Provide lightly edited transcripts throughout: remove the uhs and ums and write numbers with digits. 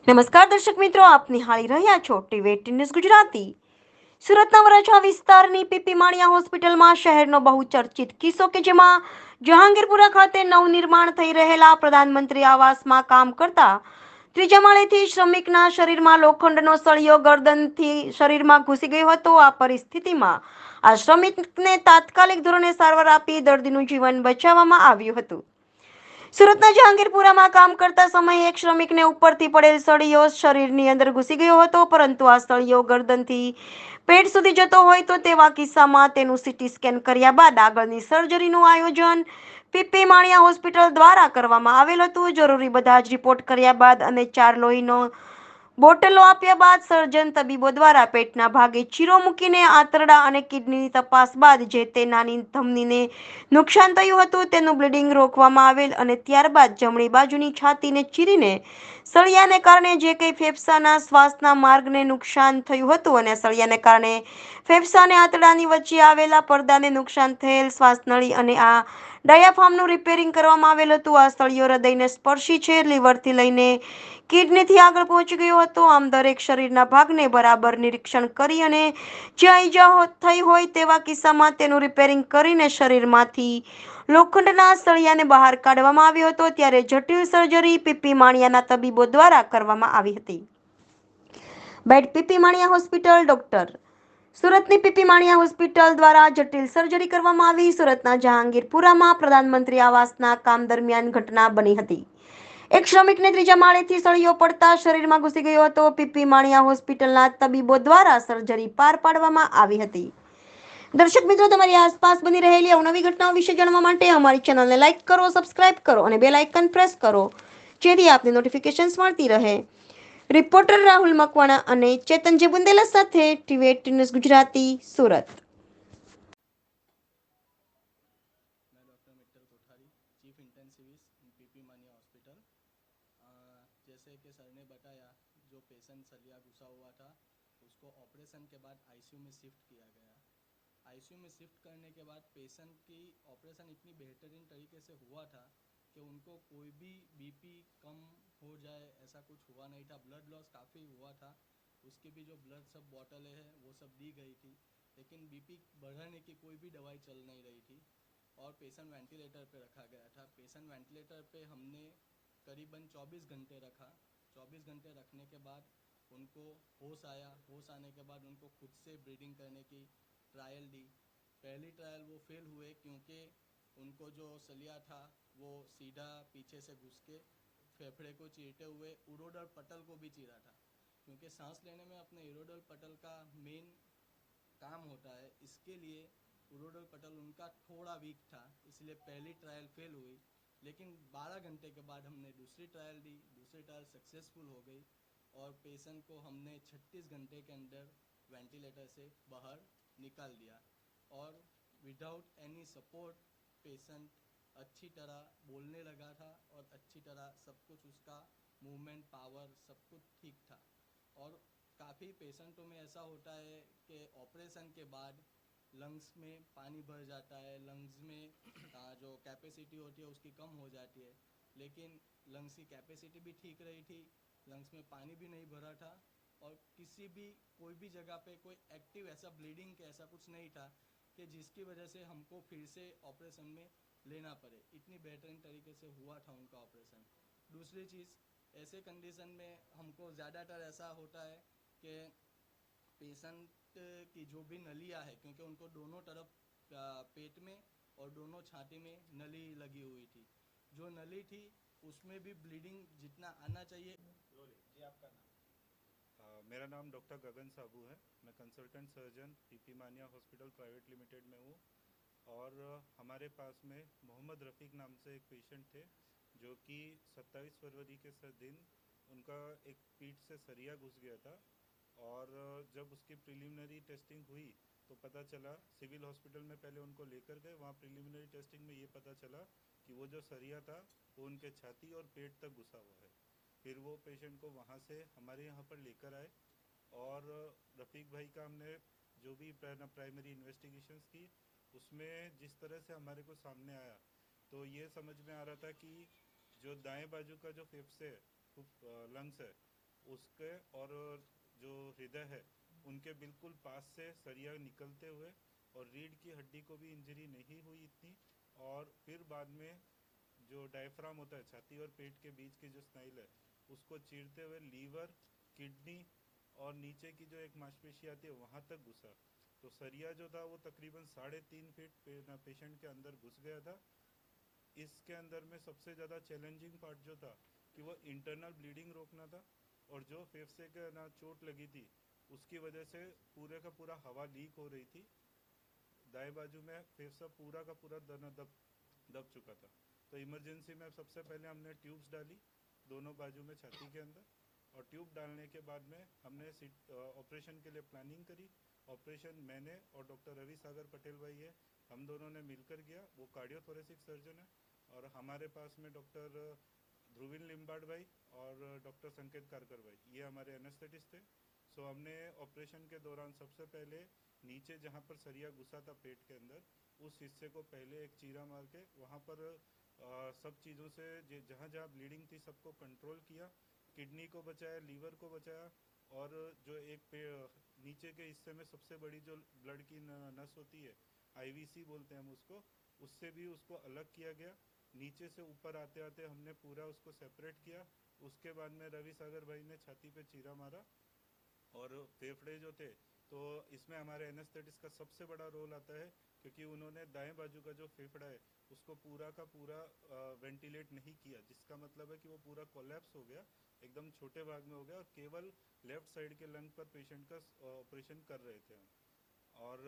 નમસ્કાર દર્શક મિત્રો, આપ નિહાળી રહ્યા છો ટીવી ન્યૂઝ ગુજરાતી. સુરતના વરાછા વિસ્તારની પીપી માણિયા હોસ્પિટલમાં શહેરનો બહુચર્ચિત કિસ્સો કે જેમાં જહાંગીરપુરા ખાતે નવનિર્માણ થઈ રહેલા પ્રધાનમંત્રી આવાસમાં કામ કરતા ત્રીજા માળેથી શ્રમિકના શરીરમાં લોખંડનો સળિયો ગરદનથી શરીરમાં ઘૂસી ગયો હતો. આ પરિસ્થિતિમાં આ શ્રમિકને તાત્કાલિક ધોરણે સારવાર આપી દર્દીનું જીવન બચાવવામાં આવ્યું હતું. સુરતના જહાંગીરપુરામાં કામ કરતા સમયે એક શ્રમિકને ઉપરથી પડેલ સળિયો શરીરની અંદર ઘૂસી ગયો હતો, પરંતુ આ સળિયો ગરદનથી પેટ સુધી જતો હોય તો તેવા કિસ્સામાં તેનું સીટી સ્કેન કર્યા બાદ આગળની સર્જરીનું આયોજન પીપી માણિયા હોસ્પિટલ દ્વારા કરવામાં આવેલ હતું. જરૂરી બધા જ રિપોર્ટ કર્યા બાદ અને 4 લોહીનો બોટલો આપ્યા બાદ સર્જન તબીબો દ્વારા પેટના ભાગે ચીરો મૂકીને આંતરડા અને કિડનીની તપાસ બાદ જે તે નાની ધમનીને નુકસાન થયું હતું તેનું બ્લીડિંગ રોકવામાં આવેલ અને ત્યારબાદ જમણી બાજુની છાતીને ચીરીને સળિયાને કારણે જે કંઈ ફેફસાના શ્વાસના માર્ગને નુકસાન થયું હતું અને સળિયાને કારણે ફેફસા અને આંતરડાની વચ્ચે આવેલા પડદાને નુકસાન થયેલ શ્વાસનળી અને આ ડાયાફ્રામનું રિપેરિંગ કરવામાં આવેલ હતું. આ સળિયો હૃદયને સ્પર્શી છે, લીવરથી લઈને કિડનીથી આગળ પહોંચી ગયો હતો. આમ દરેક શરીરના ભાગને બરાબર નિરીક્ષણ કરી અને જ્યાં ઈજા થઈ હોય તેવા કિસ્સામાં તેનું રિપેરિંગ કરીને શરીરમાંથી લોખંડના સળિયાને બહાર કાઢવામાં આવ્યો હતો. ત્યારે જટિલ સર્જરી પીપી માણિયાના તબીબો દ્વારા કરવામાં આવી હતી. બેડ પીપી માણિયા હોસ્પિટલ ડોક્ટર સુરતની પીપી માણિયા હોસ્પિટલ દ્વારા જટિલ સર્જરી કરવામાં આવી. સુરતના જહાંગીરપુરામાં પ્રધાનમંત્રી આવાસના કામ દરમિયાન ઘટના બની હતી. એક શ્રમિકને ત્રીજા માળેથી સળિયો પડતા શરીરમાં ઘૂસી ગયો હતો. પીપી માણિયા હોસ્પિટલના તબીબો દ્વારા સર્જરી પાર પાડવામાં આવી હતી. દર્શક મિત્રો, તમારી આસપાસ બની રહેલી અવનવી ઘટનાઓ વિશે જાણવા માટે અમારી ચેનલને લાઇક કરો, સબસ્ક્રાઇબ કરો અને બેલ આઇકન પ્રેસ કરો, જેથી આપને નોટિફિકેશન્સ મળતી રહે. રિપોર્ટર રાહુલ મકવાણા અને ચેતન જેબુંદેલા સાથે ટીવી ન્યૂઝ ગુજરાતી, સુરત. मैं doctor Mittal Kothari, chief intensivist in PP Mania hospital. जैसे कि सर ने बताया, जो पेशेंट सलिया घुसा हुआ था उसको ऑपरेशन के बाद आईसीयू में शिफ्ट किया गया। आईसीयू में शिफ्ट करने के बाद पेशेंट की ऑपरेशन इतनी बेहतरीन तरीके से हुआ था कि उनको कोई भी बीपी कम हो जाए ऐसा कुछ हुआ नहीं था। ब्लड लॉस काफ़ी हुआ था, उसकी भी जो ब्लड सब बॉटलें हैं वो सब दी गई थी, लेकिन बीपी बढ़ाने की कोई भी दवाई चल नहीं रही थी और पेशेंट वेंटिलेटर पे रखा गया था। पेशेंट वेंटिलेटर पे हमने करीबन 24 घंटे रखा। 24 घंटे रखने के बाद उनको होश आया। होश आने के बाद उनको खुद से ब्रीदिंग करने की ट्रायल दी। पहली ट्रायल वो फेल हुए क्योंकि उनको जो सलिया था वो सीधा पीछे से घुस के फेफड़े को चीरते हुए उरोडल पटल को भी चीरा था, क्योंकि सांस लेने में अपने इरोडल पटल का मेन काम होता है। इसके लिए उरोडल पटल उनका थोड़ा वीक था, इसलिए पहली ट्रायल फेल हुई। लेकिन 12 घंटे के बाद हमने दूसरी ट्रायल दी। दूसरी ट्रायल सक्सेसफुल हो गई और पेशेंट को हमने 36 घंटे के अंदर वेंटिलेटर से बाहर निकाल दिया और विदाउट एनी सपोर्ट पेशेंट अच्छी तरह बोलने लगा था और अच्छी तरह सब कुछ उसका मूवमेंट, पावर सब कुछ ठीक था। और काफ़ी पेशेंटों में ऐसा होता है कि ऑपरेशन के बाद लंग्स में पानी भर जाता है, लंग्स में जो कैपेसिटी होती है उसकी कम हो जाती है, लेकिन लंग्स की कैपेसिटी भी ठीक रही थी, लंग्स में पानी भी नहीं भरा था और किसी भी कोई भी जगह पे कोई एक्टिव ऐसा ब्लीडिंग के ऐसा कुछ नहीं था कि जिसकी वजह से हमको फिर से ऑपरेशन में लेना पड़े। इतनी बेहतरीन तरीके से हुआ था उनका ऑपरेशन। दूसरी चीज़, ऐसे कंडीशन में हमको ज़्यादातर ऐसा होता है कि पेशेंट की जो भी नलियाँ है, क्योंकि उनको दोनों तरफ पेट में और दोनों छाती में नली लगी हुई थी, जो नली थी उसमें भी ब्लीडिंग जितना आना चाहिए। जी, आपका नाम? मेरा नाम डॉक्टर गगन साबू है। मैं consultant surgeon PP Mania hospital private limited में हूँ और हमारे पास में मोहम्मद रफ़ीक नाम से एक पेशेंट थे जो कि 27 फरवरी के दिन उनका एक पीठ से सरिया घुस गया था और जब उसकी प्रिलिमिनरी टेस्टिंग हुई तो पता चला, सिविल हॉस्पिटल में पहले उनको लेकर गए, वहाँ प्रिलिमिनरी टेस्टिंग में ये पता चला कि वो जो सरिया था वो उनके छाती और पेट तक घुसा हुआ है। फिर वो पेशेंट को वहाँ से हमारे यहाँ पर लेकर आए और रफ़ीक भाई का हमने जो भी प्राइमरी इन्वेस्टिगेशंस की, उसमें जिस तरह से हमारे को सामने आया तो ये समझ में आ रहा था कि जो दाएं बाजू का जो फेफड़े है, लंग्स है, उसके और जो हृदय है उनके बिल्कुल पास से सरिया निकलते हुए और रीढ़ की हड्डी को भी इंजरी नहीं हुई इतनी, और फिर बाद में जो डायफ्राम होता है छाती और पेट के बीच की जो स्नाइल है उसको चीरते हुए लीवर, किडनी और नीचे की जो एक मांसपेशी आती है वहाँ तक घुसा। तो सरिया जो था वो तकरीबन 3.5 फीट पेशेंट के अंदर घुस गया था। इसके अंदर में सबसे ज़्यादा चैलेंजिंग पार्ट जो था कि वो इंटरनल ब्लीडिंग रोकना था, और जो फेफड़े के ना चोट लगी थी उसकी वजह से पूरे का पूरा हवा लीक हो रही थी। दाएं बाजू में फेफड़ा पूरा का पूरा दब चुका था। तो इमरजेंसी में सबसे पहले हमने ट्यूब्स डाली दोनों बाजू में छाती के अंदर, और ट्यूब डालने के बाद में हमने ऑपरेशन के लिए प्लानिंग करी। ऑपरेशन मैंने और डॉक्टर रवि सागर पटेल भाई है, हम दोनों ने मिलकर किया। वो कार्डियोथोरेसिक सर्जन है। और हमारे पास में डॉक्टर ध्रुविन लिम्बार्ड भाई और डॉक्टर संकेत कारकर भाई, ये हमारे एनेस्थेटिस्ट थे। सो हमने ऑपरेशन के दौरान सबसे पहले नीचे जहाँ पर सरिया घुसा था पेट के अंदर, उस हिस्से को पहले एक चीरा मार के वहाँ पर सब चीज़ों से जहाँ जहाँ ब्लीडिंग थी सबको कंट्रोल किया। किडनी को बचाया, लीवर को बचाया, और जो एक नीचे के हिस्से में सबसे बड़ी जो ब्लड की नस होती है, आईवीसी बोलते हैं हम उसको, उससे भी उसको अलग किया गया। नीचे से ऊपर आते आते हमने पूरा उसको सेपरेट किया। उसके बाद में रवि सागर भाई ने छाती पे चीरा मारा। और फेफड़े जो थे, तो इसमें हमारे एनेस्थेटिस्ट का सबसे बड़ा रोल आता है, क्योंकि उन्होंने दाएं बाजू का जो फेफड़ा है उसको पूरा का पूरा वेंटिलेट नहीं किया, जिसका मतलब है कि वो पूरा कोलैप्स हो गया, एकदम छोटे भाग में हो गया, और केवल लेफ्ट साइड के लंग पर पेशेंट का ऑपरेशन कर रहे थे हम। और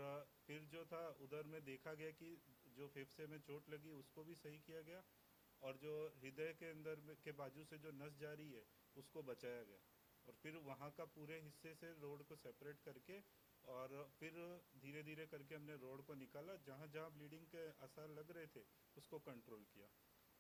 फिर जो था उधर में देखा गया कि जो फेफड़े में चोट लगी उसको भी सही किया गया, और जो हृदय के अंदर के बाजू से जो नस जा रही है उसको बचाया गया। और फिर वहाँ का पूरे हिस्से से रोड को सेपरेट करके, और फिर धीरे धीरे करके हमने रोड को निकाला, जहाँ जहाँ ब्लीडिंग के आसार लग रहे थे उसको कंट्रोल किया।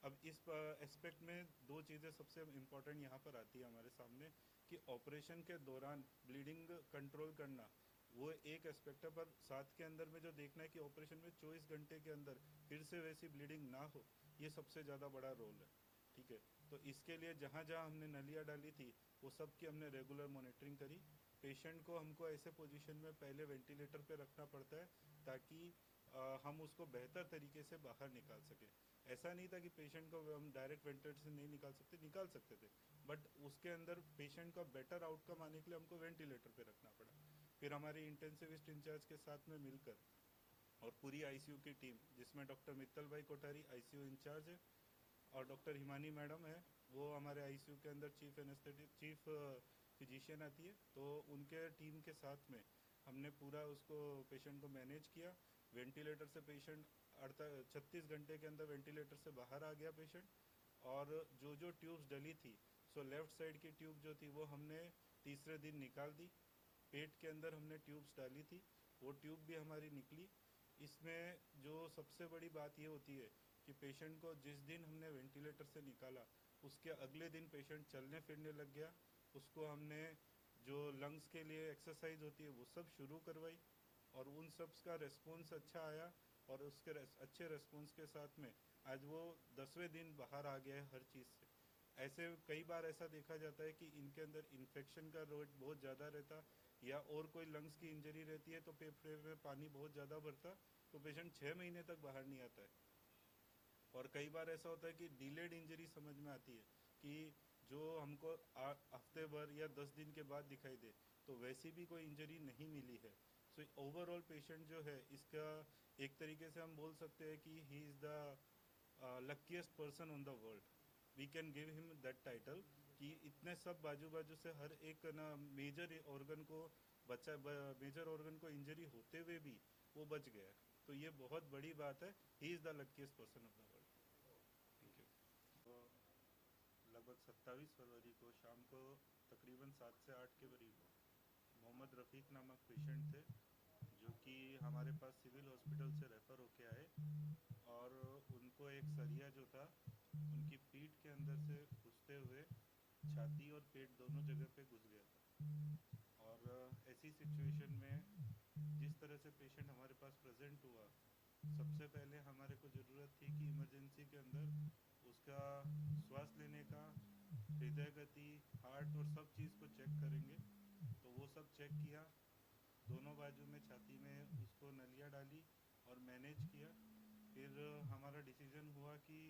अब इस एस्पेक्ट में दो चीज़ें सबसे इम्पोर्टेंट यहाँ पर आती है हमारे सामने, कि ऑपरेशन के दौरान ब्लीडिंग कंट्रोल करना वो एक एस्पेक्ट है, पर साथ के अंदर में जो देखना है कि ऑपरेशन में 24 घंटे के अंदर फिर से वैसी ब्लीडिंग ना हो, ये सबसे ज़्यादा बड़ा रोल है। ठीक है, तो इसके लिए जहाँ जहाँ हमने नलियाँ डाली थी वो सब की हमने रेगुलर मॉनिटरिंग करी। पेशेंट को हमको ऐसे पोजीशन में पहले वेंटिलेटर पे रखना पड़ता है ताकि हम उसको बेहतर तरीके से बाहर निकाल सकें। ऐसा नहीं था कि पेशेंट को हम डायरेक्ट वेंटिलेटर से नहीं निकाल सकते थे, बट उसके अंदर पेशेंट का बेटर आउटकम आने के लिए हमको वेंटिलेटर पे रखना पड़ा। फिर हमारी इंटेंसिविस्ट इंचार्ज के साथ में मिलकर और पूरी आईसीयू की टीम, जिसमें डॉक्टर मित्तल भाई कोठारी आईसीयू इंचार्ज है, और डॉक्टर हिमानी मैडम है, वो हमारे आईसीयू के अंदर चीफ फिजिशियन आती है, तो उनके टीम के साथ में हमने पूरा उसको पेशेंट को मैनेज किया। वेंटिलेटर से पेशेंट 36 घंटे के अंदर वेंटिलेटर से बाहर आ गया पेशेंट। और जो जो ट्यूब्स डली थी, सो लेफ़्ट साइड की ट्यूब जो थी वो हमने तीसरे दिन निकाल दी। पेट के अंदर हमने ट्यूब्स डाली थी, वो ट्यूब भी हमारी निकली। इसमें जो सबसे बड़ी बात ये होती है कि पेशेंट को जिस दिन हमने वेंटिलेटर से निकाला उसके अगले दिन पेशेंट चलने फिरने लग गया। उसको हमने जो लंग्स के लिए एक्सरसाइज होती है वो सब शुरू करवाई, और उन सब का रेस्पॉन्स अच्छा आया। और उसके अच्छे रेस्पॉन्स के साथ में आज वो 10वें दिन बाहर आ गया है हर चीज़ से। ऐसे कई बार ऐसा देखा जाता है कि इनके अंदर इन्फेक्शन का रेट बहुत ज़्यादा रहता, या और कोई लंग्स की इंजरी रहती है तो फेफड़े में पानी बहुत ज़्यादा भरता, तो पेशेंट 6 महीने तक बाहर नहीं आता है। और कई बार ऐसा होता है कि डिलेड इंजरी समझ में आती है, कि जो हमको हफ्ते भर या 10 दिन के बाद दिखाई दे, तो वैसी भी कोई इंजरी नहीं मिली है। सो ओवरऑल पेशेंट जो है इसका एक तरीके से हम बोल सकते हैं कि he is the luckiest person on the world, we can give him that title, कि इतने सब बाजू बाजू से हर एक ना मेजर ऑर्गन को मेजर ऑर्गन को इंजरी होते हुए भी वो बच गया। तो ये बहुत बड़ी बात है, ही is the luckiest person of the world. Thank you. तो लगभग 27 फरवरी को शाम को तकरीबन 7 से 8 के करीब मोहम्मद रफ़ीक नामक पेशेंट थे, जो कि हमारे पास सिविल हॉस्पिटल से रेफ़र होके आए, और उनको एक सरिया जो था उनकी पीठ के अंदर से घुसते हुए छाती और पेट दोनों जगह पे घुस गया था। और ऐसी सिचुएशन में जिस तरह से पेशेंट हमारे पास प्रेजेंट हुआ, सबसे पहले हमारे को ज़रूरत थी कि इमरजेंसी के अंदर उसका श्वास लेने का हृदय गति, हार्ट और सब चीज़ को चेक करेंगे। तो वो सब चेक किया, दोनों बाजू में छाती में उसको नलियाँ डाली और मैनेज किया। फिर हमारा डिसीजन हुआ कि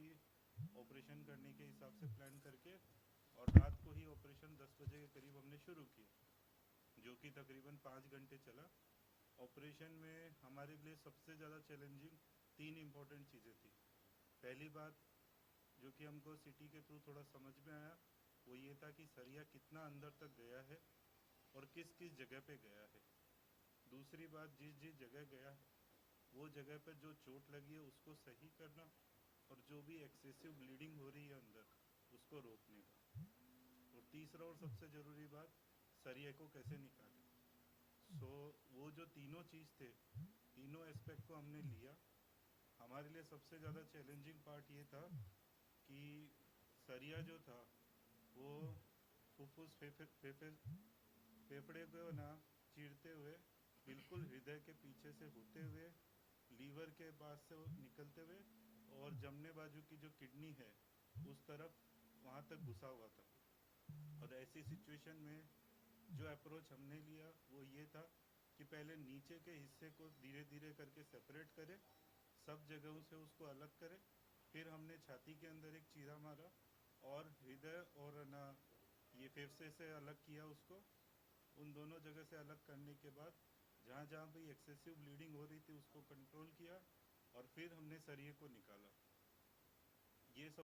ऑपरेशन करने के हिसाब से प्लान करके, और रात को ही ऑपरेशन 10 बजे के करीब हमने शुरू किया, जो कि तकरीबन 5 घंटे चला। ऑपरेशन में हमारे लिए सबसे ज़्यादा चैलेंजिंग 3 इम्पोर्टेंट चीज़ें थी। पहली बात जो कि हमको सिटी के थ्रू थोड़ा समझ में आया, वो ये था कि सरिया कितना अंदर तक गया है और किस किस जगह पे गया है। दूसरी बात, जिस जिस जगह गया है वो जगह पे जो चोट लगी है उसको सही करना, और जो भी एक्सेसिव ब्लीडिंग हो रही है अंदर उसको रोकने का। और तीसरा और सबसे ज़रूरी बात, सरिया को कैसे निकालें। वो जो तीनों चीज़ थे, तीनों एस्पेक्ट को हमने लिया। हमारे लिए सबसे ज़्यादा चैलेंजिंग पार्ट ये था कि सरिया जो था वो फुफ्फुस फेफड़े को ना चीरते हुए बिल्कुल हृदय के पीछे से होते हुए लीवर के पास से निकलते हुए और जमने बाजू की जो किडनी है उस तरफ वहाँ तक घुसा हुआ था। और ऐसी सिचुएशन में जो अप्रोच हमने लिया वो ये था कि पहले नीचे के हिस्से को धीरे धीरे करके सेपरेट करें, सब जगहों से उसको अलग करें। फिर हमने छाती के अंदर एक चीरा मारा और हृदय और ना ये फेफड़े से अलग किया उसको। उन दोनों जगह से अलग करने के बाद जहाँ जहाँ भी एक्सेसिव ब्लीडिंग हो रही थी उसको कंट्रोल किया और फिर हमने सरिये को निकाला। ये सब